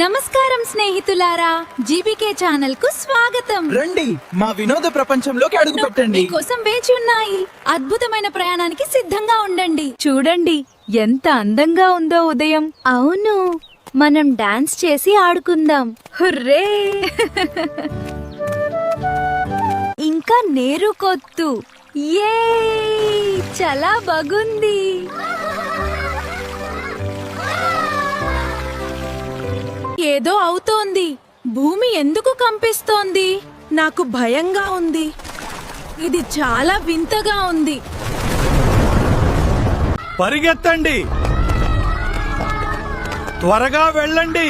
నమస్కారం స్నేహితులారా, GBK channel కు స్వాగతం. రండి, మా వినోద ప్రపంచంలోకి అడుగు పెట్టండి. మీకోసం వేచి ఉన్నాయి. అద్భుతమైన ప్రయాణానికి సిద్ధంగా ఉండండి. చూడండి ఎంత అందంగా ఉందో ఉదయం. అవును, మనం డాన్స్ చేసి ఆడుకుందాం. హుర్రే! ఇంకా నేరు కొత్తు. ఏ చాలా బాగుంది. ఏదో అవుతోంది. భూమి ఎందుకు కంపిస్తోంది? నాకు భయంగా ఉంది. ఇది చాలా వింతగా ఉంది. పరిగెత్తండి, త్వరగా వెళ్ళండి.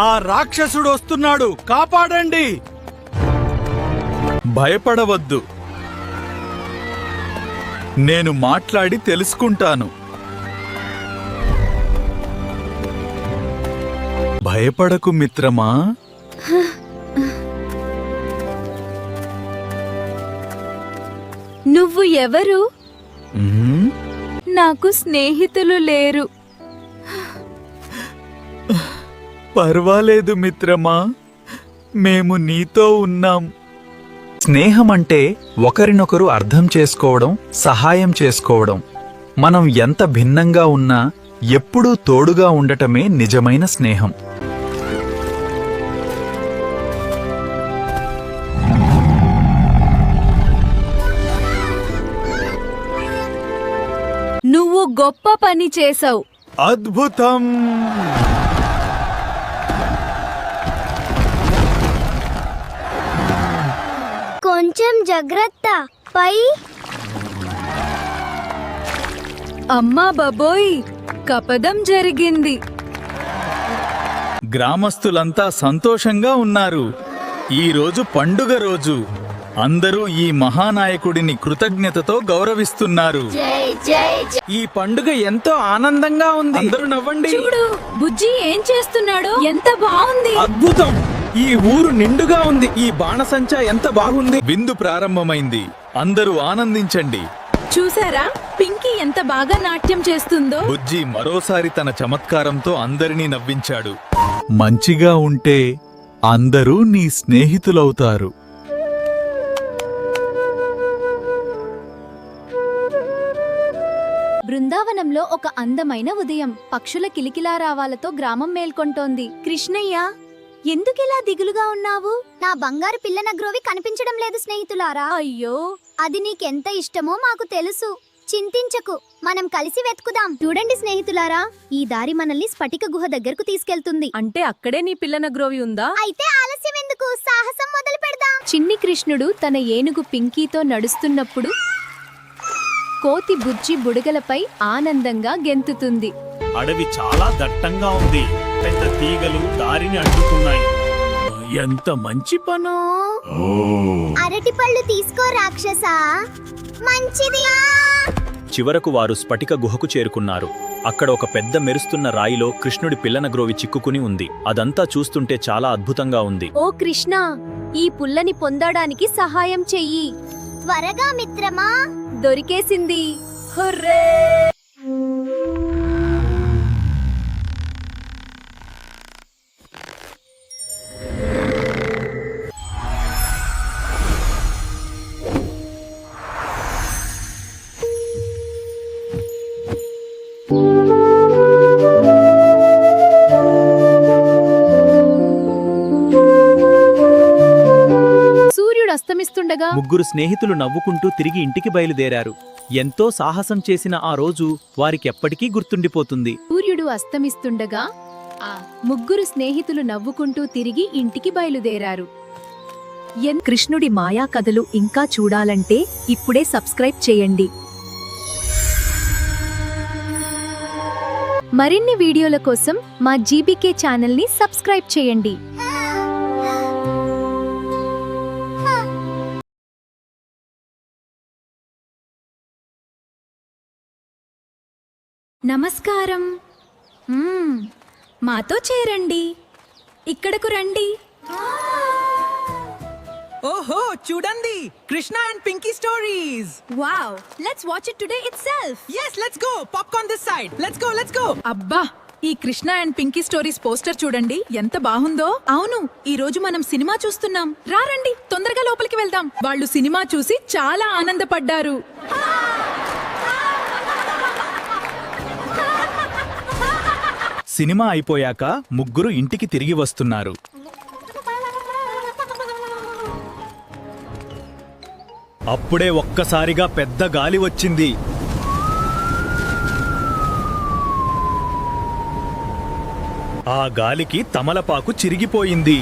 ఆ రాక్షసుడు వస్తున్నాడు, కాపాడండి. భయపడవద్దు, నేను మాట్లాడి తెలుసుకుంటాను. భయపడకు మిత్రమా. నువ్వు ఎవరు? నాకు స్నేహితులు లేరు. పర్వాలేదు మిత్రమా, మేము నీతో ఉన్నాం. స్నేహం అంటే ఒకరినొకరు అర్థం చేసుకోవడం, సహాయం చేసుకోవడం. మనం ఎంత భిన్నంగా ఉన్నా ఎప్పుడూ తోడుగా ఉండటమే నిజమైన స్నేహం. నువ్వు గొప్ప పని చేసావు. అద్భుతం. కొంచెం జాగ్రత్త. పై అమ్మా బాబోయ్, కపదం జరిగింది. గ్రామస్తులంతా సంతోషంగా ఉన్నారు. ఈ రోజు పండుగ రోజు. అందరూ ఈ మహానాయకుడిని కృతజ్ఞతతో గౌరవిస్తున్నారు. ఈ పండుగ ఎంతో ఆనందంగా ఉంది. అందరూ నవ్వండి. చూడు, బుజ్జి ఏం చేస్తున్నాడో. ఎంత బాగుంది. అద్భుతం. ఈ ఊరు నిండుగా ఉంది. ఈ బాణసంచా ఎంత బాగుంది. విందు ప్రారంభమైంది. అందరూ ఆనందించండి. చూసారా, పింకీ ఎంత బాగా నాట్యం చేస్తుందో. బుజ్జి మరోసారి తన చమత్కారంతో అందరినీ నవ్వించాడు. మంచిగా ఉంటే అందరూ నీ స్నేహితులవుతారు. బృందావనంలో ఒక అందమైన ఉదయం. పక్షుల కిలికిలారావాలతో గ్రామం మేల్కొంటోంది. కృష్ణయ్య, ఎందుకిలా దిగులుగా ఉన్నావు? నా బంగారు పిల్ల నగ్రోవి కనిపించడం లేదు స్నేహితులారా. అయ్యో, అది నీకెంత ఇష్టమో మాకు తెలుసు. చింతించకు, మనం కలిసి వెతుకుదాం. చూడండి స్నేహితులారా, ఈ దారి మనల్ని స్ఫటిక గుహ దగ్గరకు తీసుకెళ్తుంది. అంటే అక్కడే నీ పిల్లన గ్రోవి ఉందా? అయితే ఆలస్యం ఎందుకు, సాహసం మొదలు పెడదాం. చిన్ని కృష్ణుడు తన ఏనుగు పింకీతో నడుస్తున్నప్పుడు కోతి బుజ్జి బుడగలపై ఆనందంగా గెంతుతుంది. అడవి చాలా దట్టంగా ఉంది. పెద్ద తీగలు దారిని అడ్డుకున్నాయి. ఎంత మంచి పనో. అరటి పళ్ళు తీసుకో రాక్షసా. మంచిది. చివరకు వారు స్ఫటిక గుహకు చేరుకున్నారు. అక్కడ ఒక పెద్ద మెరుస్తున్న రాయిలో కృష్ణుడి పిల్లనగ్రోవి చిక్కుకుని ఉంది. అదంతా చూస్తుంటే చాలా అద్భుతంగా ఉంది. ఓ కృష్ణ, ఈ పుల్లని పొందడానికి సహాయం చెయ్యి. త్వరగా మిత్రమా. దొరికేసింది. హుర్రే! సూర్యుడు అస్తమిస్తుండగా ముగ్గురు స్నేహితులు నవ్వుకుంటూ తిరిగి ఇంటికి బయలుదేరారు. ఎంతో సాహసం చేసిన ఆ రోజు వారికెప్పటికీ గుర్తుండిపోతుంది. సూర్యుడు అస్తమిస్తుండగా ముగ్గురు స్నేహితులు నవ్వుకుంటూ తిరిగి ఇంటికి బయలుదేరారు. కృష్ణుడి మాయా కథలు ఇంకా చూడాలంటే ఇప్పుడే సబ్స్క్రైబ్ చేయండి. మరిన్ని వీడియోల కోసం మా జీబీకే ఛానల్ని సబ్స్క్రైబ్ చేయండి. నమస్కారం. మాతో చేరండి. ఇక్కడకు రండి. ఓహో, చూడండి, Krishna and Pinky stories. Wow, let's watch it today itself. Yes, let's go. Popcorn this side. Let's go. అబ్బా, ఈ Krishna and Pinky stories poster చూడండి ఎంత బాగుందో. అవును, ఈ రోజు మనం సినిమా చూస్తున్నాం. రండి తొందరగా లోపలికి వెళ్దాం. వాళ్ళు సినిమా చూసి చాలా ఆనందపడ్డారు. సినిమా అయిపోయాక ముగ్గురు ఇంటికి తిరిగి వస్తున్నారు. అప్పుడే ఒక్కసారిగా పెద్ద గాలి వచ్చింది. ఆ గాలికి తమలపాకు చిరిగిపోయింది.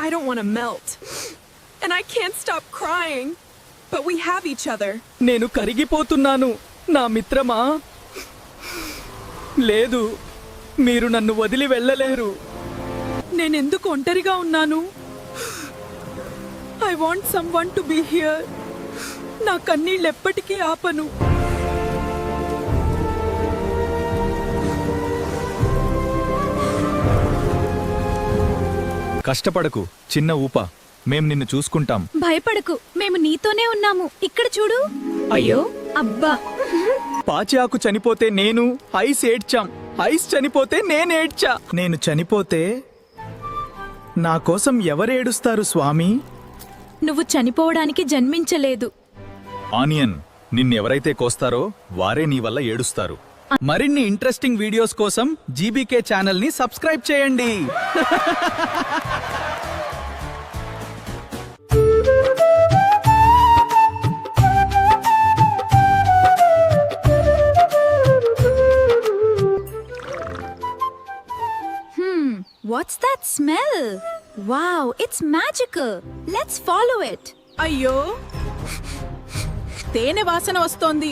I don't want to melt. And I can't stop crying. But we have each other. నేను కరిగిపోతున్నాను నా మిత్రమా. లేదు, మీరు నన్ను వదిలి వెళ్ళలేరు. నేనెందుకు ఒంటరిగా ఉన్నాను? I want someone to be here. నా కన్నీళ్ళు ఎప్పటికీ ఆపను. కష్టపడకు చిన్న ఊప, మేం నిన్ను చూసుకుంటాం. భయపడకు, మేము నీతోనే ఉన్నాము. ఇక్కడ చూడు. అయ్యో అబ్బా. పాచాకు చనిపోతే నేను ఐస్ ఏడ్చాం, ఐస్ చనిపోతే నేనేడ్చా. నేను చనిపోతే నా కోసం ఎవరేడుస్తారు స్వామి? నువ్వు చనిపోవడానికి జన్మించలేదు. ఆనియన్, నిన్నెవరైతే కోస్తారో వారే నీ వల్ల ఏడుస్తారు. మరిన్ని ఇంట్రెస్టింగ్ వీడియోస్ కోసం జీబీకే ఛానల్ ని సబ్స్క్రైబ్ చేయండి. What's that smell? Wow, it's magical. Let's follow it. అయ్యో, తేనె వాసన వస్తోంది.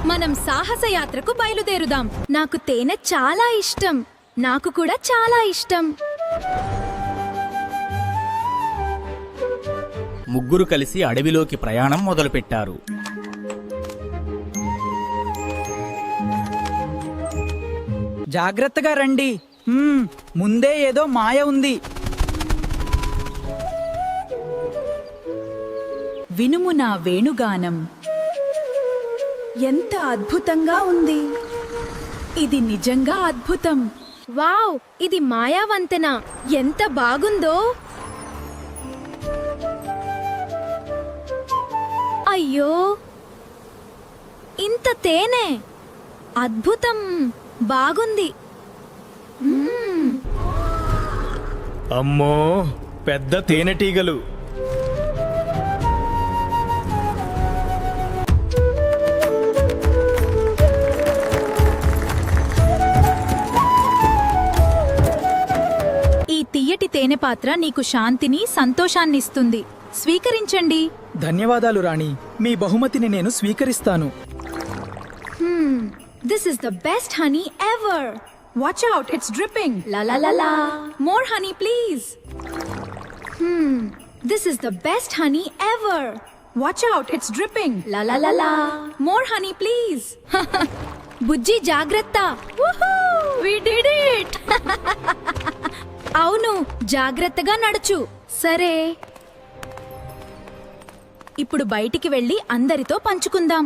మనం సాహస యాత్రకు బయలుదేరుదాం. నాకు తేనె చాలా ఇష్టం. నాకు కూడా చాలా ఇష్టం. ముగ్గురు కలిసి అడవిలోకి ప్రయాణం మొదలుపెట్టారు. జాగ్రత్తగా రండి. ముందే ఏదో మాయ ఉంది. వినుము నా వేణుగానం. ఎంత అద్భుతంగా ఉంది. ఇది నిజంగా అద్భుతం. వావ్, ఇది మాయావంతెన. ఎంత బాగుందో. అయ్యో, ఇంత తేనె. అద్భుతం, బాగుంది. అమ్మో, పెద్ద తేనెటీగలు. ఈ తీయటి తేనె పాత్ర నీకు శాంతిని, సంతోషాన్నిస్తుంది. స్వీకరించండి. ధన్యవాదాలు రాణి, మీ బహుమతిని నేను స్వీకరిస్తాను. This is the best honey ever. Watch out, it's dripping. La la la la. More honey, please. This is the best honey ever. Watch out, it's dripping. La la la la. More honey, please. బుజ్జి జాగ్రత్త. We did it. అవును, జాగ్రత్తగా నడుచు. సరే, ఇప్పుడు బయటికి వెళ్ళి అందరితో పంచుకుందాం.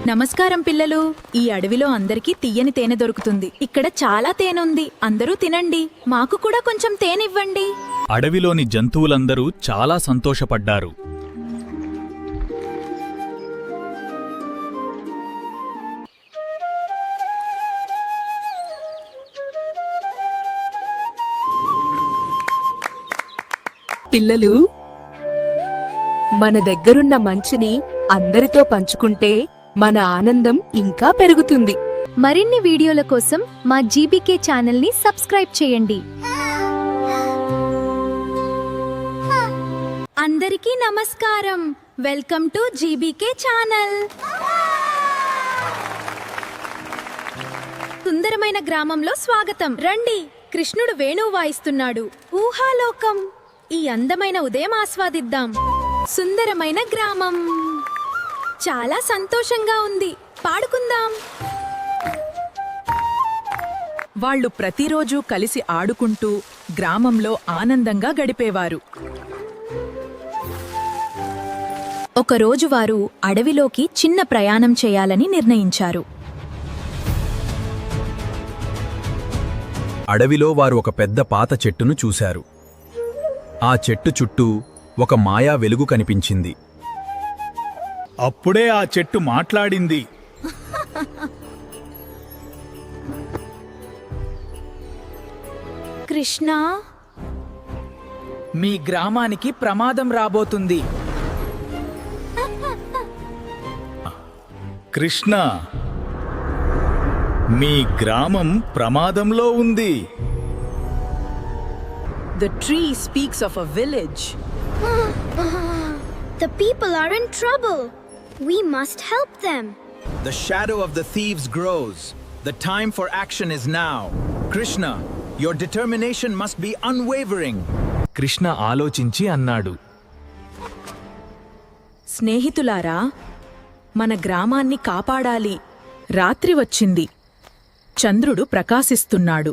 నమస్కారం పిల్లలు. ఈ అడవిలో అందరికీ తియ్యని తేనె దొరుకుతుంది. ఇక్కడ చాలా తేనె ఉంది. అందరూ తినండి. మాకు కూడా కొంచెం తేనె ఇవ్వండి. అడవిలోని జంతువులందరూ చాలా సంతోషపడ్డారు. పిల్లలు, మన దగ్గరున్న మంచిని అందరితో పంచుకుంటే మన ఆనందం ఇంకా పెరుగుతుంది. మరిన్ని వీడియోల కోసం మా జీబీకే ఛానల్ ని సబ్స్క్రైబ్ చేయండి. అందరికీ నమస్కారం. Welcome to GBK channel. సుందరమైన గ్రామంలో స్వాగతం. రండి, కృష్ణుడు వేణువు వాయిస్తున్నాడు. ఊహాలోకం. ఈ అందమైన ఉదయం ఆస్వాదిద్దాం. సుందరమైన గ్రామం. చాలా సంతోషంగా ఉంది. పాడుకుందాం. వాళ్ళు ప్రతిరోజు కలిసి ఆడుకుంటూ గ్రామంలో ఆనందంగా గడిపేవారు. ఒకరోజు వారు అడవిలోకి చిన్న ప్రయాణం చేయాలని నిర్ణయించారు. అడవిలో వారు ఒక పెద్ద పాత చెట్టును చూశారు. ఆ చెట్టు చుట్టూ ఒక మాయా వెలుగు కనిపించింది. అప్పుడే ఆ చెట్టు మాట్లాడింది. కృష్ణ, మీ గ్రామానికి ప్రమాదం రాబోతుంది. కృష్ణ, మీ గ్రామం ప్రమాదంలో ఉంది. The tree speaks of a village. The people are in trouble. We must help them. The shadow of the thieves grows. The time for action is now. Krishna, your determination must be unwavering. Krishna ఆలోచించి అన్నాడు. స్నేహితులారా, మన గ్రామాన్ని కాపాడాలి. రాత్రి వచ్చింది. చంద్రుడు ప్రకాశిస్తున్నాడు.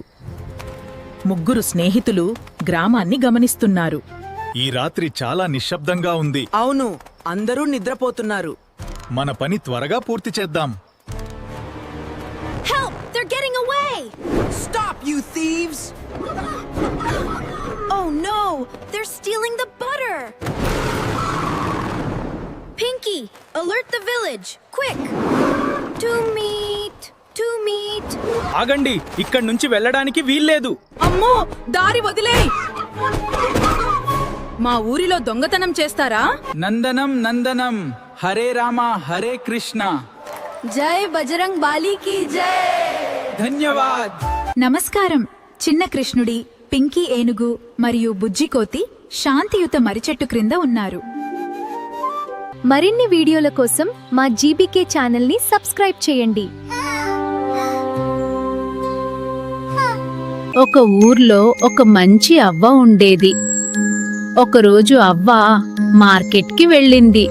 ముగ్గురు స్నేహితులు గ్రామాన్ని గమనిస్తున్నారు. ఈ రాత్రి చాలా నిశ్శబ్దంగా ఉంది. అవును, అందరూ నిద్రపోతున్నారు. మన పని త్వరగా పూర్తి చేద్దాం. Help! They're getting away! Stop, you thieves! Oh no! They're stealing the butter! Pinky, alert the village! Quick! To meet! To meet! ఆగండి, ఇక్కడి నుంచి వెళ్ళడానికి వీల్లేదు. అమ్మో, దారి వదిలేయ్! మా ఊరిలో దొంగతనం చేస్తారా? నందనం నందనం, హరే రామ హరే కృష్ణ. జై బజరంగ్ బాలీకి జై. ధన్యవాద్. నమస్కారం. చిన్న కృష్ణుడి, పింకీ ఏనుగు మరియు బుజ్జి కోతి శాంతియుత మరిచెట్టు క్రింద ఉన్నారు. మరిన్ని వీడియోల కోసం మా జీబీకే ఛానల్ని సబ్స్క్రైబ్ చేయండి. ఒక ఊర్లో ఒక మంచి అవ్వ ఉండేది. ఒకరోజు అవ్వ మార్కెట్కి వెళ్ళింది.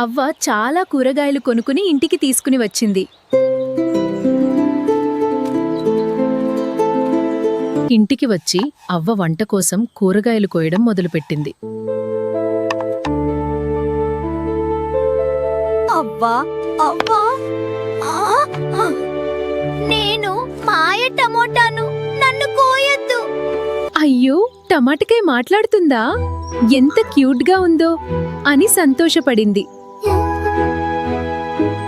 అవ్వ చాలా కూరగాయలు కొనుక్కుని ఇంటికి తీసుకుని వచ్చింది. ఇంటికి వచ్చి అవ్వ వంట కోసం కూరగాయలు కోయడం మొదలుపెట్టింది. అవ్వా అవ్వా, నేను మాయ టమోటాను, నన్ను కోయొద్దు. అయ్యో, టమాటకాయ మాట్లాడుతుందా? ఎంత క్యూట్గా ఉందో అని సంతోషపడింది.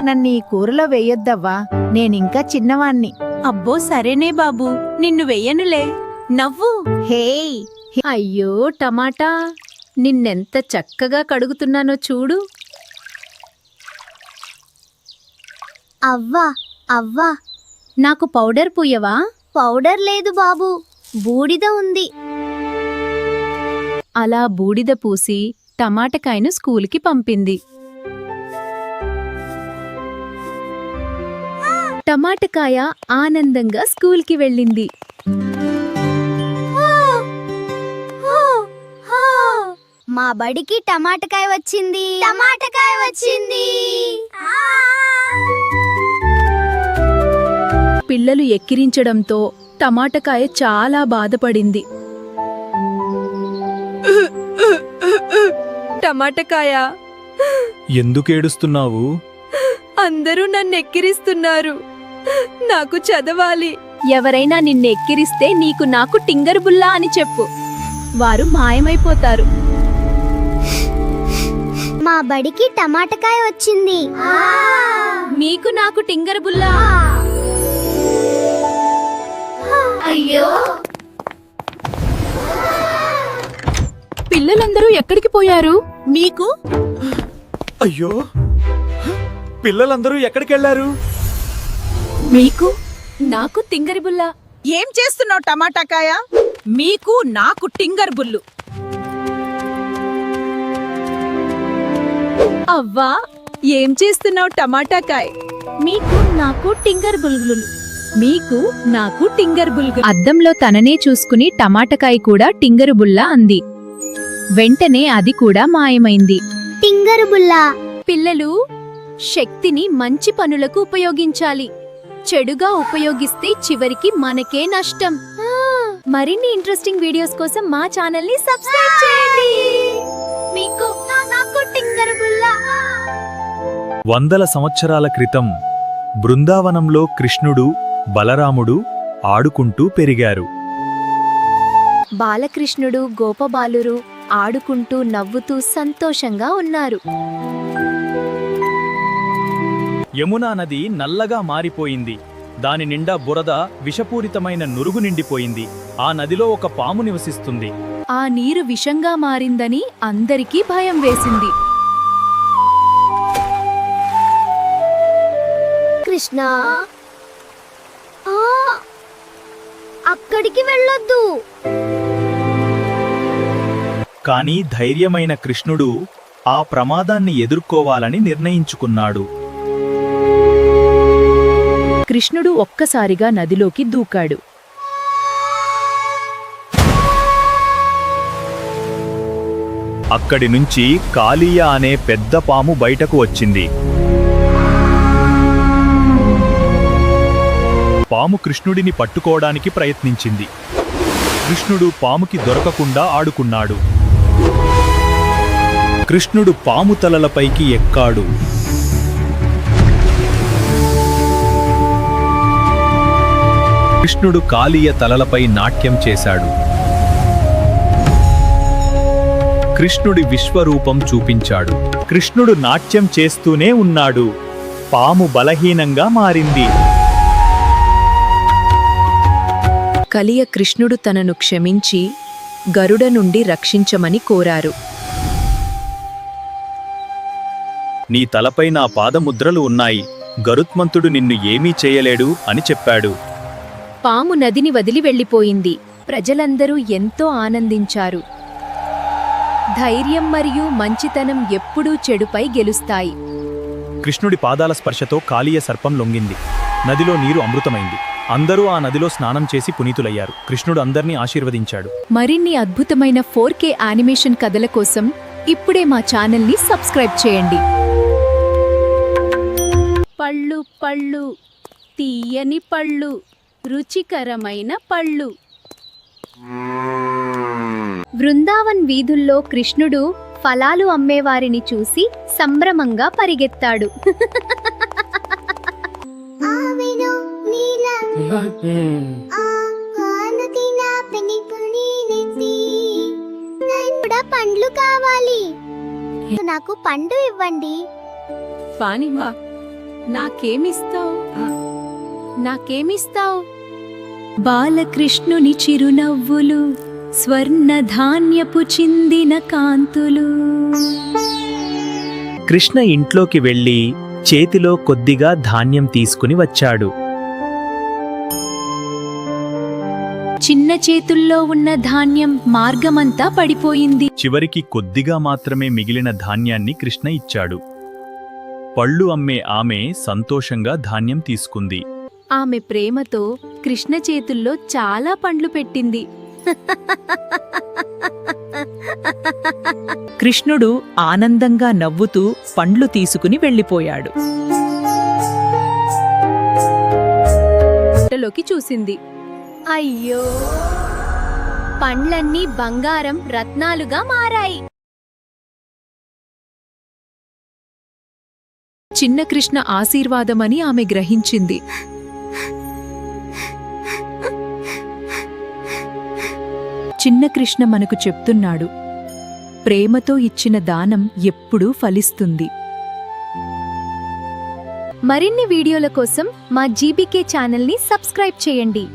నన్ను ఈ కూరలో వేయొద్దవ్వా, నేనింకా చిన్నవాణ్ణి. అబ్బో సరేనే బాబు, నిన్ను వెయ్యనులే. నవ్వు. హేయ్! అయ్యో టమాటా, నిన్నెంత చక్కగా కడుగుతున్నానో చూడు. అవ్వా అవ్వా, నాకు పౌడర్ పూయవా? పౌడర్ లేదు బాబు, బూడిద ఉంది. అలా బూడిద పూసి టమాటకాయను స్కూలుకి పంపింది. టమాటకాయ ఆనందంగా స్కూల్కి వెళ్ళింది. మా బడికి టమాటకాయ వచ్చింది, టమాటకాయ వచ్చింది. పిల్లలు ఎక్కిరించడంతో టమాటకాయ చాలా బాధపడింది. టమాటకాయ, ఎందుకేడుస్తున్నావు? అందరూ నన్ను ఎక్కిరిస్తున్నారు. నాకు చదవాలి. ఎవరైనా నిన్ను ఎక్కిరిస్తే నీకు నాకు టింగర్ బుల్లా అని చెప్పు. వారు మాయమైపోతారు. మా బడికి టమాటకాయ వచ్చింది. మీకు నాకు టింగర్ బుల్లా. అయ్యో, పిల్లలందరూ ఎక్కడికి పోయారు? మీకు అయ్యో, పిల్లలందరూ ఎక్కడికెళ్లారు? మీకు నాకు టింగర్ బుల్లా. ఏం చేస్తున్నావు టమాటాకాయ? మీకు నాకు టింగర్ బుల్లు. అవ్వా, ఏం చేస్తున్నావు టమాటాకాయ్? మీకు నాకు టింగర్ బుల్గులు. మీకు నాకు టింగర్ బుల్గు. అద్దంలో తననే చూసుకుని టమాటకాయ కూడా టింగరు బుల్ల అంది. వెంటనే అది కూడా మాయమైంది. టింగరు బుల్లా. పిల్లలు, శక్తిని మంచి పనులకు ఉపయోగించాలి. చెడుగా ఉపయోగిస్తే చివరికి మనకే నష్టం. మరిన్ని ఇంట్రెస్టింగ్ వీడియోస్ కోసం మా ఛానల్ ని సబ్స్క్రైబ్ చేయండి. మీకు నాకు టింగర్ బుల్ల. వందల సంవత్సరాల క్రితం బృందావనంలో కృష్ణుడు బలరాముడు ఆడుకుంటూ పెరిగారు. బాలకృష్ణుడు గోపబాలురు ఆడుకుంటూ నవ్వుతూ సంతోషంగా ఉన్నారు. యమునా నది నల్లగా మారిపోయింది. దాని నిండా బురద, విషపూరితమైన నురుగు నిండిపోయింది. ఆ నదిలో ఒక పాము నివసిస్తుంది. ఆ నీరు విషంగా మారిందని అందరికీ భయం వేసింది. కృష్ణ, అక్కడికి వెళ్ళొద్దు. కాని ధైర్యమైన కృష్ణుడు ఆ ప్రమాదాన్ని ఎదుర్కోవాలని నిర్ణయించుకున్నాడు. కృష్ణుడు ఒక్కసారిగా నదిలోకి దూకాడు. అక్కడి నుంచి కాళీయ అనే పెద్ద పాము బయటకు వచ్చింది. పాము కృష్ణుడిని పట్టుకోవడానికి ప్రయత్నించింది. కృష్ణుడు పాముకి దొరకకుండా ఆడుకున్నాడు. కృష్ణుడు పాము తలలపైకి ఎక్కాడు. కృష్ణుడు కాళీయ తలలపై నాట్యం చేశాడు. కృష్ణుడి విశ్వరూపం చూపించాడు. కృష్ణుడు నాట్యం చేస్తూనే ఉన్నాడు. పాము బలహీనంగా మారింది. కలియ కృష్ణుడు తనను క్షమించి గరుడ నుండి రక్షించమని కోరారు. నీ తలపై నా పాదముద్రలు ఉన్నాయి. గరుత్మంతుడు నిన్ను ఏమీ చేయలేడు అని చెప్పాడు. పాము నదిని వదిలి వెళ్ళిపోయింది. ప్రజలందరూ ఎంతో ఆనందించారు. ధైర్యం మరియు మంచితనం ఎప్పుడూ చెడుపై గెలుస్తాయి. కృష్ణుడి పాదాల స్పర్శతో కాళీయ సర్పం లొంగింది. నదిలో నీరు అమృతమైంది. అందరూ ఆ నదిలో స్నానం చేసి పునీతులయ్యారు. కృష్ణుడు అందర్నీ ఆశీర్వదించాడు. మరిన్ని అద్భుతమైన 4K యానిమేషన్ కథల కోసం ఇప్పుడే మా ఛానల్ని సబ్స్క్రైబ్ చేయండి. పళ్ళు పళ్ళు, తీయని పళ్ళు, రుచికరమైన పళ్ళు. బృందావన్ వీధుల్లో కృష్ణుడు ఫలాలు అమ్మేవారిని చూసి సంభ్రమంగా పరిగెత్తాడు. పండ్లు కావాలి, నాకు పండు ఇవ్వండి. పానివా, నాకేమిస్తావు? బాలకృష్ణుని చిరునవ్వులు, స్వర్ణ ధాన్యపు చిందిన కాంతులు. కృష్ణ ఇంట్లోకి వెళ్ళి చేతిలో కొద్దిగా ధాన్యం తీసుకుని వచ్చాడు. చిన్న చేతుల్లో ఉన్న ధాన్యం మార్గమంతా పడిపోయింది. చివరికి కొద్దిగా మాత్రమే మిగిలిన ధాన్యాన్ని కృష్ణ ఇచ్చాడు. పళ్ళు అమ్మే ఆమె సంతోషంగా ధాన్యం తీసుకుంది. ఆమె ప్రేమతో కృష్ణ చేతుల్లో చాలా పండ్లు పెట్టింది. కృష్ణుడు ఆనందంగా నవ్వుతూ పండ్లు తీసుకుని వెళ్ళిపోయాడు. లోకి చూసింది. అయ్యో, పండ్లన్నీ బంగారం, రత్నాలుగా మారాయి. చిన్న కృష్ణ ఆశీర్వాదమని ఆమె గ్రహించింది. చిన్న కృష్ణ మనకు చెప్తున్నాడు, ప్రేమతో ఇచ్చిన దానం ఎప్పుడూ ఫలిస్తుంది. మరిన్ని వీడియోల కోసం మా జీబీకే ఛానల్ని సబ్స్క్రైబ్ చేయండి.